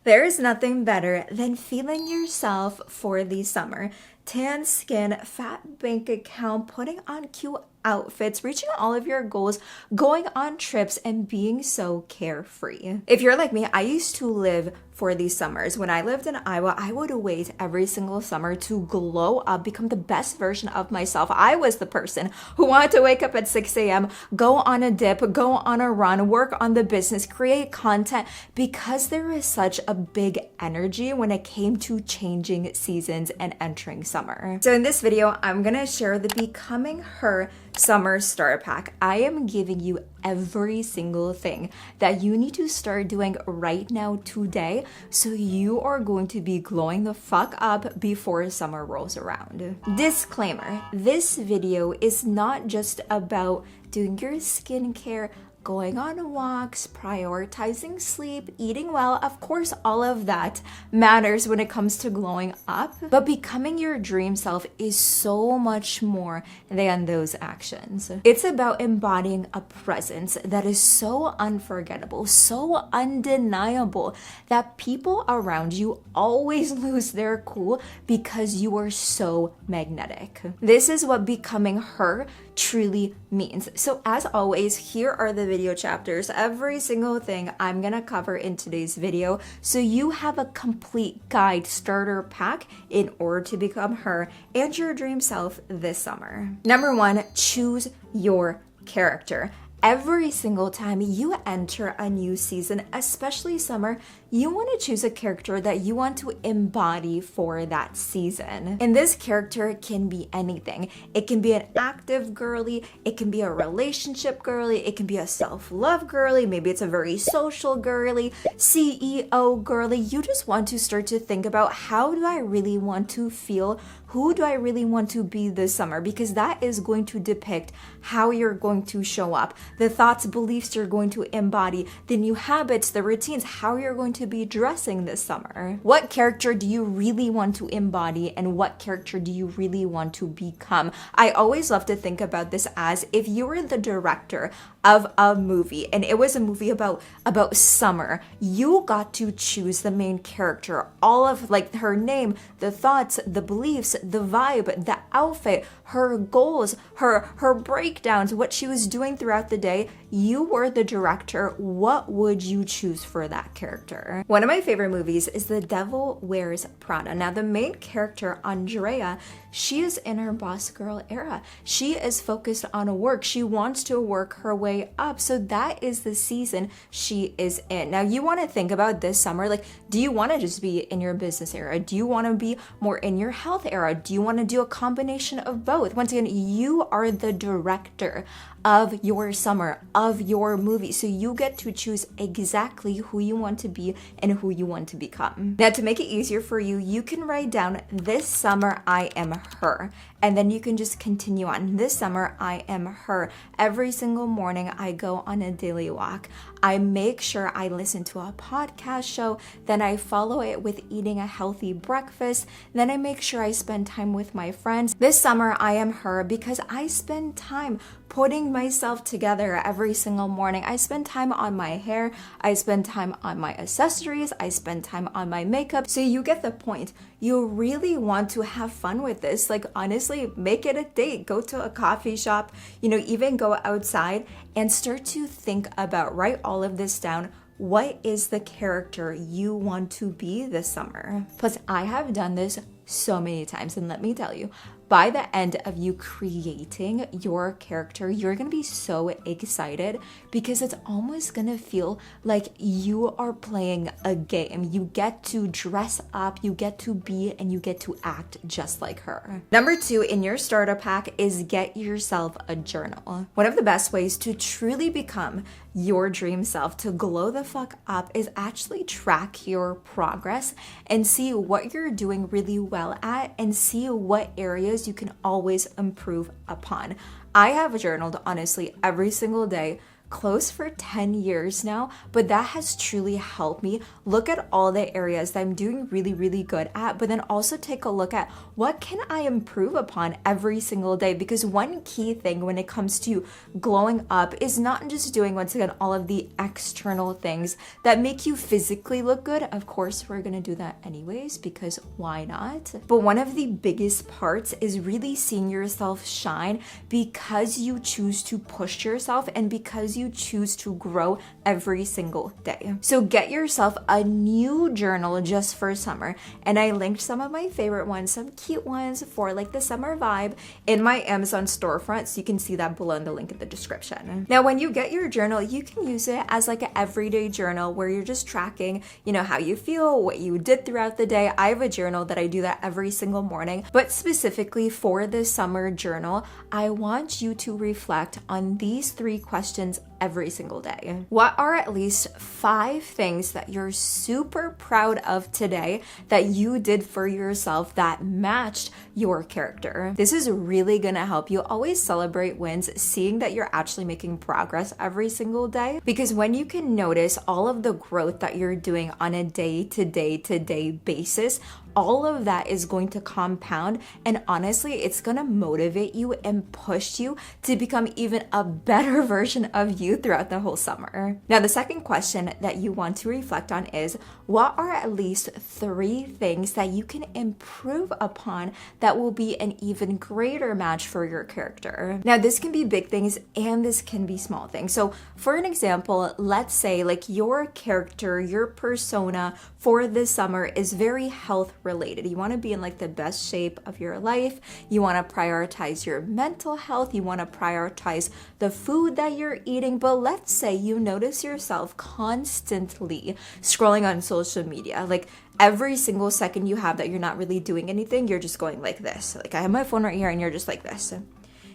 There is nothing better than feeling yourself for the summer. Tan skin, fat bank account, putting on cute outfits, reaching all of your goals, going on trips, and being so carefree. If you're like me, I used to live for these summers. When I lived in Iowa, I would wait every single summer to glow up, become the best version of myself. I was the person who wanted to wake up at 6 a.m., go on a dip, go on a run, work on the business, create content, because there was such a big energy when it came to changing seasons and entering summer. So in this video, I'm gonna share the Becoming Her Summer Starter Pack. I am giving you every single thing that you need to start doing right now today, so you are going to be glowing the fuck up before summer rolls around. Disclaimer, this video is not just about doing your skincare, going on walks, prioritizing sleep, eating well. Of course, all of that matters when it comes to glowing up, but becoming your dream self is so much more than those actions. It's about embodying a presence that is so unforgettable, so undeniable, that people around you always lose their cool because you are so magnetic. This is what becoming her truly means. So as always, here are the video chapters, every single thing I'm gonna cover in today's video, so you have a complete guide starter pack in order to become her and your dream self this summer. Number one, choose your character. Every single time you enter a new season, especially summer, you want to choose a character that you want to embody for that season. And this character can be anything. It can be an active girly, it can be a relationship girly, it can be a self-love girly, maybe it's a very social girly, CEO girly. You just want to start to think about, how do I really want to feel? Who do I really want to be this summer? Because that is going to depict how you're going to show up, the thoughts, beliefs you're going to embody, the new habits, the routines, how you're going to be dressing this summer. What character do you really want to embody, and what character do you really want to become? I always love to think about this as if you were the director of a movie and it was a movie about summer, you got to choose the main character, all of like her name, the thoughts, the beliefs, the vibe, the outfit, her goals, her breakdowns, what she was doing throughout the day. You were the director. What would you choose for that character? One of my favorite movies is The Devil Wears Prada. Now, the main character, Andrea, she is in her boss girl era. She is focused on work. She wants to work her way up. So that is the season she is in. Now, you want to think about this summer, like, do you want to just be in your business era? Do you want to be more in your health era? Do you want to do a combination of both? Once again, you are the director of your summer, of your movie. So you get to choose exactly who you want to be and who you want to become. Now, to make it easier for you, you can write down, this summer I am her. And then you can just continue on. This summer, I am her. Every single morning, I go on a daily walk. I make sure I listen to a podcast show. Then I follow it with eating a healthy breakfast. Then I make sure I spend time with my friends. This summer, I am her because I spend time putting myself together every single morning. I spend time on my hair. I spend time on my accessories. I spend time on my makeup. So you get the point. You really want to have fun with this. Like, honestly, make it a date. Go to a coffee shop, even go outside and start to think about, write all of this down. What is the character you want to be this summer? Plus, I have done this so many times, and let me tell you, by the end of you creating your character, you're gonna be so excited because it's almost gonna feel like you are playing a game. You get to dress up, you get to be, and you get to act just like her. Number two in your starter pack is get yourself a journal. One of the best ways to truly become your dream self, to glow the fuck up, is actually track your progress and see what you're doing really well at and see what areas you can always improve upon. I have journaled honestly every single day close for 10 years now, but that has truly helped me look at all the areas that I'm doing really, really good at, but then also take a look at what can I improve upon every single day. Because one key thing when it comes to glowing up is not just doing, once again, all of the external things that make you physically look good. Of course, we're gonna do that anyways, because why not? But one of the biggest parts is really seeing yourself shine because you choose to push yourself and because you choose to grow every single day. So get yourself a new journal just for summer. And I linked some of my favorite ones, some cute ones for like the summer vibe in my Amazon storefront. So you can see that below in the link in the description. Now, when you get your journal, you can use it as like an everyday journal where you're just tracking, how you feel, what you did throughout the day. I have a journal that I do that every single morning, but specifically for this summer journal, I want you to reflect on these 3 questions every single day. What are at least 5 things that you're super proud of today that you did for yourself that matched your character? This is really gonna help you always celebrate wins, seeing that you're actually making progress every single day. Because when you can notice all of the growth that you're doing on a day-to-day basis, all of that is going to compound, and honestly, it's gonna motivate you and push you to become even a better version of you throughout the whole summer. Now, the second question that you want to reflect on is, what are at least 3 things that you can improve upon that will be an even greater match for your character? Now, this can be big things and this can be small things. So for an example, let's say like your character, your persona for this summer is very health related. You want to be in like the best shape of your life. You want to prioritize your mental health. You want to prioritize the food that you're eating. But let's say you notice yourself constantly scrolling on social media. Like every single second you have that you're not really doing anything, you're just going like this. Like I have my phone right here and you're just like this.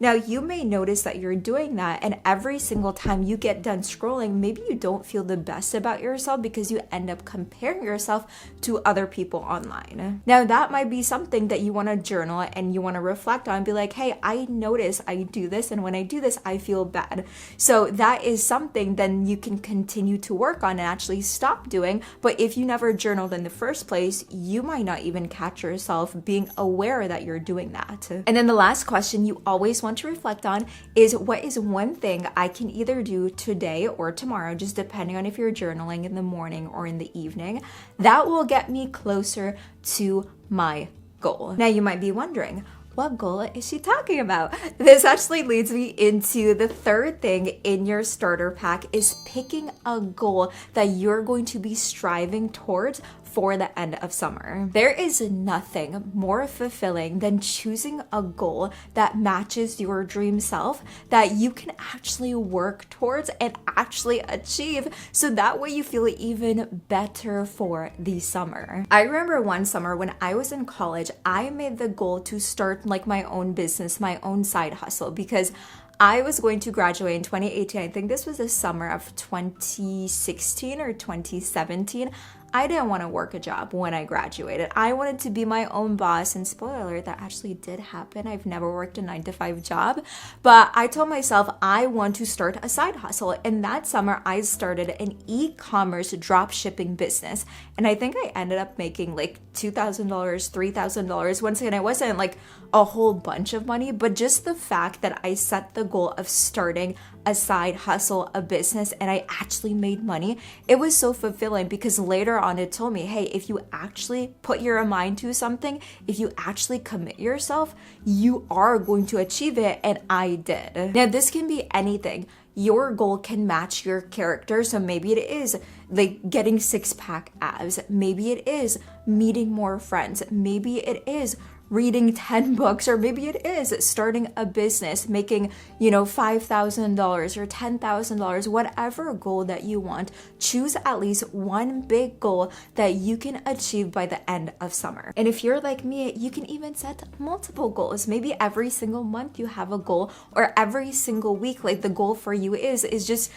Now, you may notice that you're doing that, and every single time you get done scrolling, maybe you don't feel the best about yourself because you end up comparing yourself to other people online. Now, that might be something that you want to journal and you want to reflect on and be like, hey, I notice I do this, and when I do this, I feel bad. So that is something then you can continue to work on and actually stop doing. But if you never journaled in the first place, you might not even catch yourself being aware that you're doing that. And then the last question you always want to reflect on is, what is one thing I can either do today or tomorrow, just depending on if you're journaling in the morning or in the evening, that will get me closer to my goal. Now you might be wondering, what goal is she talking about? This actually leads me into the third thing in your starter pack, is picking a goal that you're going to be striving towards for the end of summer. There is nothing more fulfilling than choosing a goal that matches your dream self that you can actually work towards and actually achieve, so that way you feel even better for the summer. I remember one summer when I was in college, I made the goal to start like my own business, my own side hustle, because I was going to graduate in 2018. I think this was the summer of 2016 or 2017. I didn't want to work a job when I graduated. I wanted to be my own boss, and spoiler alert, that actually did happen. I've never worked a 9-to-5 job, but I told myself I want to start a side hustle. And that summer I started an e-commerce drop shipping business. And I think I ended up making like $2,000, $3,000. Once again, it wasn't like a whole bunch of money, but just the fact that I set the goal of starting a side hustle, a business, and I actually made money, it was so fulfilling, because later on it told me, hey, if you actually put your mind to something, if you actually commit yourself, you are going to achieve it, and I did. Now, this can be anything. Your goal can match your character. So maybe it is like getting 6-pack abs. Maybe it is meeting more friends. Maybe it is reading 10 books, or maybe it is starting a business, making, $5,000 or $10,000, whatever goal that you want. Choose at least one big goal that you can achieve by the end of summer. And if you're like me, you can even set multiple goals. Maybe every single month you have a goal, or every single week, like the goal for you is just,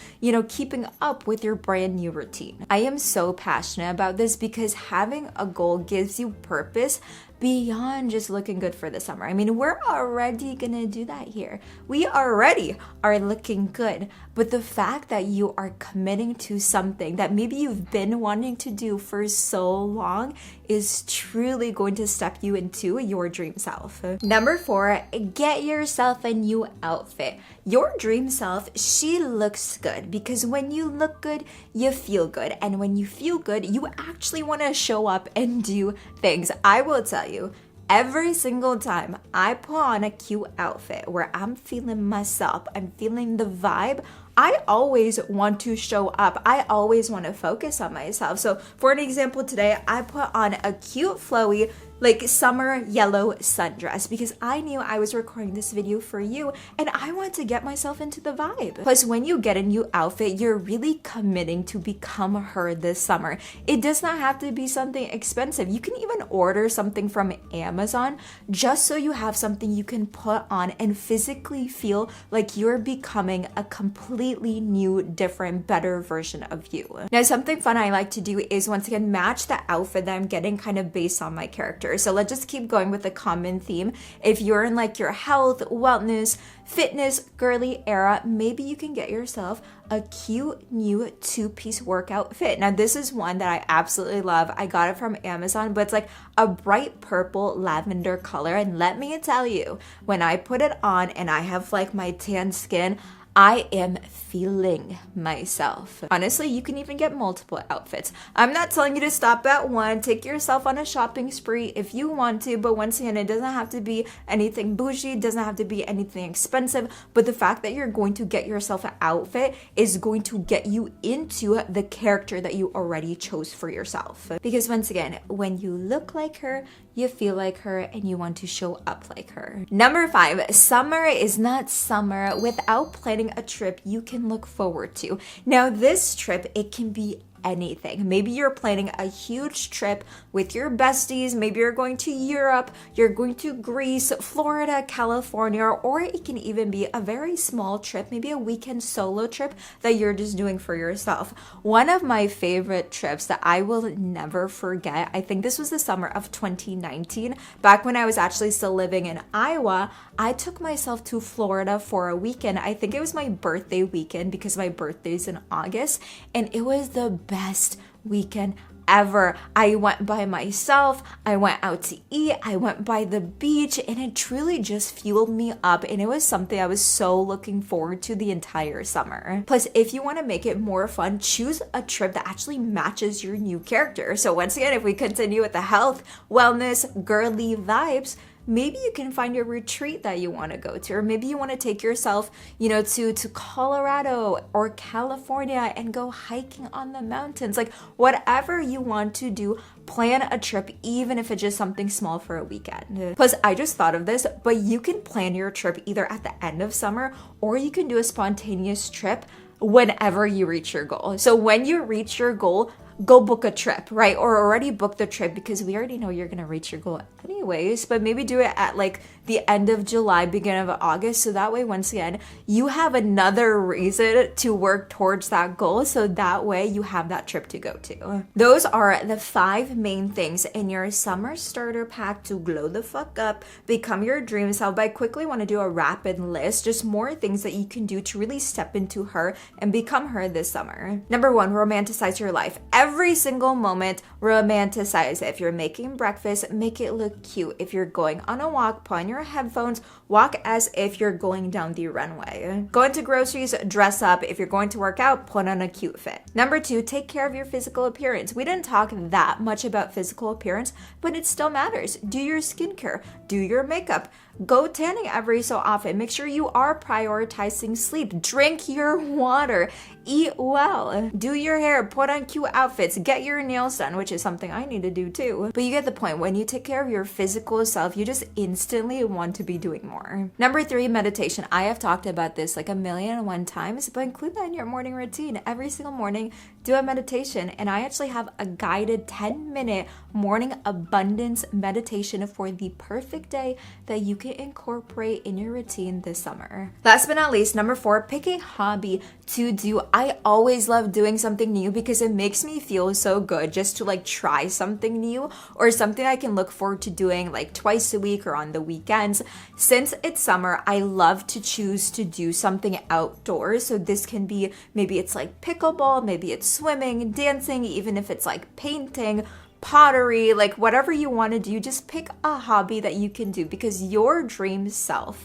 keeping up with your brand new routine. I am so passionate about this because having a goal gives you purpose, beyond just looking good for the summer. I mean, we're already gonna do that here. We already are looking good. But the fact that you are committing to something that maybe you've been wanting to do for so long is truly going to step you into your dream self. Number 4, get yourself a new outfit. Your dream self, she looks good because when you look good, you feel good. And when you feel good, you actually want to show up and do things. I will tell you, every single time I put on a cute outfit where I'm feeling myself, I'm feeling the vibe, I always want to show up. I always want to focus on myself. So for an example today, I put on a cute flowy like summer yellow sundress because I knew I was recording this video for you and I want to get myself into the vibe. Plus, when you get a new outfit, you're really committing to become her this summer. It does not have to be something expensive. You can even order something from Amazon just so you have something you can put on and physically feel like you're becoming a completely new, different, better version of you. Now, something fun I like to do is once again match the outfit that I'm getting kind of based on my character. So let's just keep going with the common theme. If you're in like your health, wellness, fitness, girly era, maybe you can get yourself a cute new 2-piece workout fit. Now this is one that I absolutely love. I got it from Amazon, but it's like a bright purple lavender color. And let me tell you, when I put it on and I have like my tan skin, I am feeling myself. Honestly, you can even get multiple outfits. I'm not telling you to stop at one. Take yourself on a shopping spree if you want to, but once again, it doesn't have to be anything bougie, it doesn't have to be anything expensive, but the fact that you're going to get yourself an outfit is going to get you into the character that you already chose for yourself. Because once again, when you look like her, you feel like her, and you want to show up like her. Number 5, summer is not summer without planning a trip you can look forward to. Now this trip, it can be anything. Maybe you're planning a huge trip with your besties. Maybe you're going to Europe, you're going to Greece, Florida, California, or it can even be a very small trip, maybe a weekend solo trip that you're just doing for yourself. One of my favorite trips that I will never forget, I think this was the summer of 2019, back when I was actually still living in Iowa, I took myself to Florida for a weekend. I think it was my birthday weekend because my birthday's in August, and it was the best weekend ever. I went by myself, I went out to eat, I went by the beach, and it truly just fueled me up, and it was something I was so looking forward to the entire summer. Plus, if you want to make it more fun, choose a trip that actually matches your new character. So once again, if we continue with the health, wellness, girly vibes, maybe you can find a retreat that you want to go to, or maybe you want to take yourself, to Colorado or California and go hiking on the mountains. Like whatever you want to do, plan a trip, even if it's just something small for a weekend. Plus, I just thought of this, but you can plan your trip either at the end of summer, or you can do a spontaneous trip whenever you reach your goal. So when you reach your goal, go book a trip, right? Or already book the trip, because we already know you're gonna reach your goal anyways, but maybe do it at like the end of July, beginning of August, so that way, once again, you have another reason to work towards that goal, so that way you have that trip to go to. Those are the 5 main things in your summer starter pack to glow the fuck up, become your dream self. But I quickly want to do a rapid list, just more things that you can do to really step into her and become her this summer. Number 1, romanticize your life. Every single moment, romanticize it. If you're making breakfast, make it look cute. If you're going on a walk, put on your headphones, walk as if you're going down the runway. Going to groceries, dress up. If you're going to work out, put on a cute fit. Number 2, take care of your physical appearance. We didn't talk that much about physical appearance, but it still matters. Do your skincare, do your makeup, go tanning every so often. Make sure you are prioritizing sleep. Drink your water. Eat well. Do your hair. Put on cute outfits. Get your nails done, which is something I need to do too. But you get the point. When you take care of your physical self, you just instantly want to be doing more. Number 3, meditation. I have talked about this like 1,000,001 times, but include that in your morning routine. Every single morning, do a meditation. And I actually have a guided 10-minute morning abundance meditation for the perfect day that you can incorporate in your routine this summer. Last but not least, number 4, pick a hobby to do. I always love doing something new because it makes me feel so good just to like try something new or something I can look forward to doing like twice a week or on the weekends. Since it's summer, I love to choose to do something outdoors. So this can be, maybe it's like pickleball, maybe it's swimming, dancing, even if it's like painting, pottery, like whatever you want to do, just pick a hobby that you can do, because your dream self,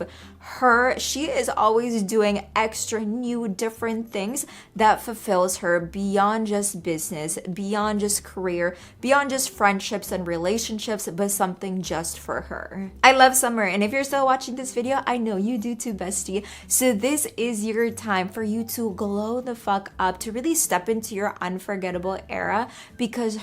she is always doing extra new different things that fulfills her beyond just business, beyond just career, beyond just friendships and relationships, but something just for her. I love summer, and if you're still watching this video, I know you do too, bestie. So this is your time for you to glow the fuck up, to really step into your unforgettable era, because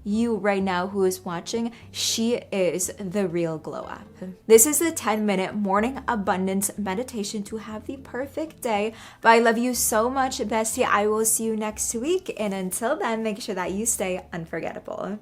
you right now who is watching, she is the real glow up. This is a 10-minute morning abundance meditation to have the perfect day. But I love you so much, bestie. I will see you next week. And until then, make sure that you stay unforgettable.